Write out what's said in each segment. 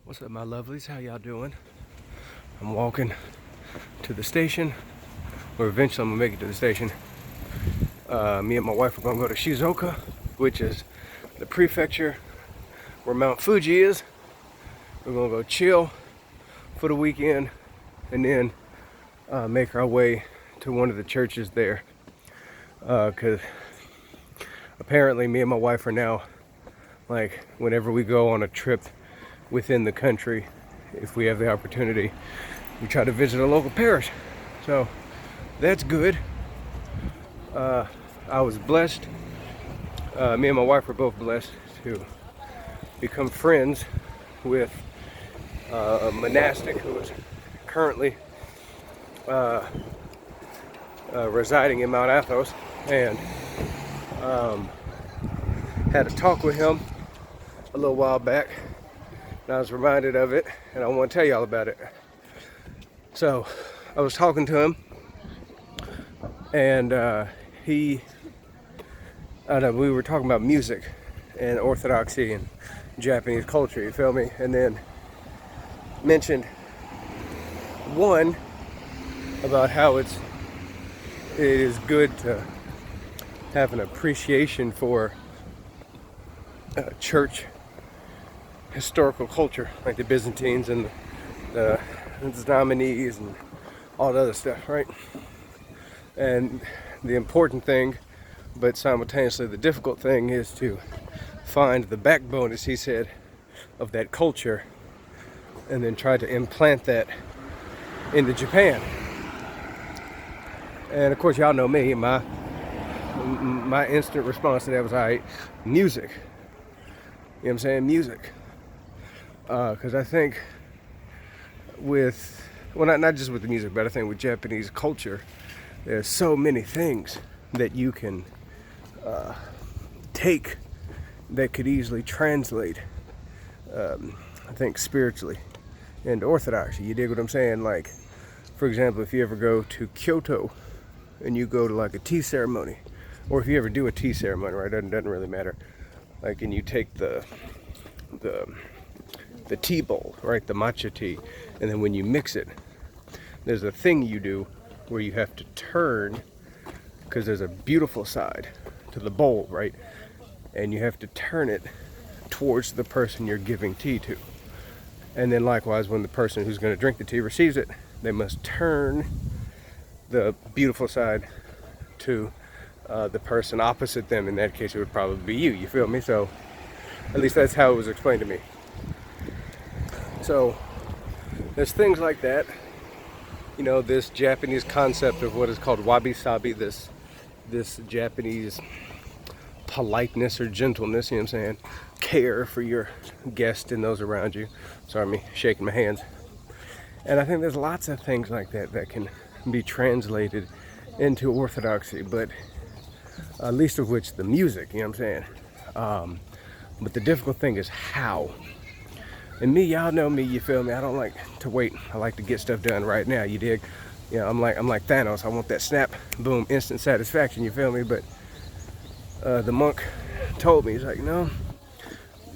What's up, my lovelies? How y'all doing? I'm walking to the station, or eventually I'm gonna make it to the station. Me and my wife are gonna go to Shizuoka, which is the prefecture where Mount Fuji is. We're gonna go chill for the weekend and then make our way to one of the churches there. Because apparently me and my wife are now, like, whenever we go on a trip within the country, if we have the opportunity, we try to visit a local parish. So that's good. I was blessed. Me and my wife were both blessed to become friends with a monastic who is currently residing in Mount Athos, and had a talk with him a little while back, and I was reminded of it, and I want to tell y'all about it. So I was talking to him, and we were talking about music and Orthodoxy and Japanese culture, you feel me? And then mentioned one about how it is good to have an appreciation for church historical culture, like the Byzantines and the Nominees and all the other stuff, right? And the important thing, but simultaneously the difficult thing, is to find the backbone, as he said, of that culture and then try to implant that into Japan. And of course, y'all know me, my instant response to that was, all right, music. You know what I'm saying? Music. Because I think with, well, not just with the music, but I think with Japanese culture, there's so many things that you can take that could easily translate, I think, spiritually into Orthodoxy. You dig what I'm saying? Like, for example, if you ever go to Kyoto and you go to like a tea ceremony, or if you ever do a tea ceremony, right? It doesn't really matter. Like, and you take the tea bowl, right? The matcha tea, and then when you mix it, there's a thing you do where you have to turn, because there's a beautiful side to the bowl, right? And you have to turn it towards the person you're giving tea to. And then likewise, when the person who's going to drink the tea receives it, they must turn the beautiful side to the person opposite them. In that case, it would probably be you feel me? So at least that's how it was explained to me. So there's things like that. You know, this Japanese concept of what is called wabi-sabi, this Japanese politeness or gentleness, you know what I'm saying? Care for your guest and those around you. Sorry, me shaking my hands. And I think there's lots of things like that that can be translated into Orthodoxy, but least of which the music, you know what I'm saying? But the difficult thing is how. And me, y'all know me, you feel me? I don't like to wait. I like to get stuff done right now, you dig? You know, I'm like Thanos. I want that snap, boom, instant satisfaction, you feel me? But the monk told me, he's like, no,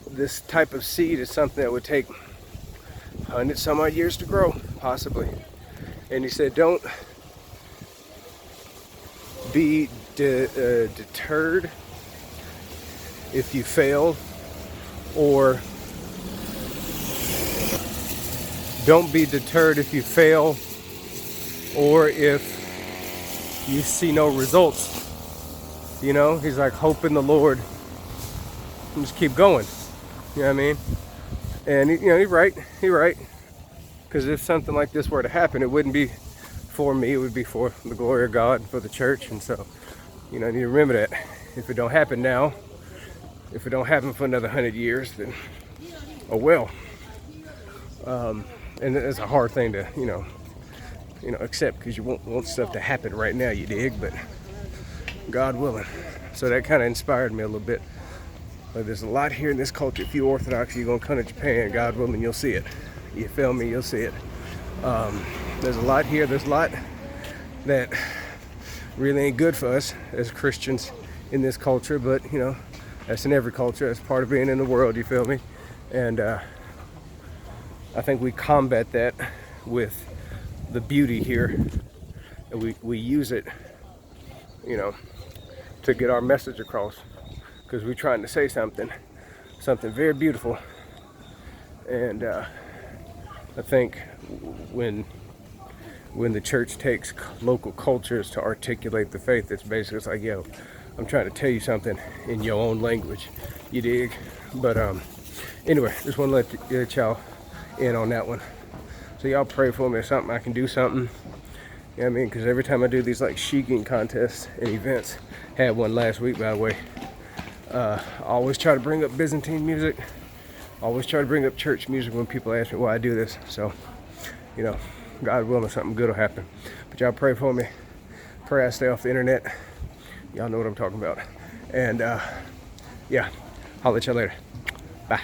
this type of seed is something that would take 100 some odd years to grow, possibly. And he said, don't be deterred if you fail, or don't be deterred if you fail, or if you see no results. You know, he's like, hope in the Lord and just keep going. You know what I mean? And you know, he's right. Because if something like this were to happen, it wouldn't be for me, it would be for the glory of God and for the church. And so, you know, I need to remember that if it don't happen now, if it don't happen for another 100 years, then oh well. And it's a hard thing to, you know, accept, because you want stuff to happen right now, you dig, but God willing. So that kind of inspired me a little bit. But there's a lot here in this culture. If you're Orthodox, you're going to come to Japan, God willing, you'll see it. You feel me? You'll see it. There's a lot here. There's a lot that really ain't good for us as Christians in this culture, but, you know, that's in every culture. That's part of being in the world, you feel me? And I think we combat that with the beauty here, and we use it, you know, to get our message across, because we're trying to say something very beautiful. And I think when the church takes local cultures to articulate the faith, it's basically, it's like, yo, I'm trying to tell you something in your own language, you dig? But anyway, just want to let y'all in on that one. So y'all pray for me or something, I can do something. You know what I mean? Because every time I do these like sheiking contests and events, had one last week by the way, I always try to bring up Byzantine music. Always try to bring up church music when people ask me why I do this. So, you know, God willing, something good will happen. But y'all pray for me. Pray I stay off the internet. Y'all know what I'm talking about. And yeah, I'll let y'all later. Bye.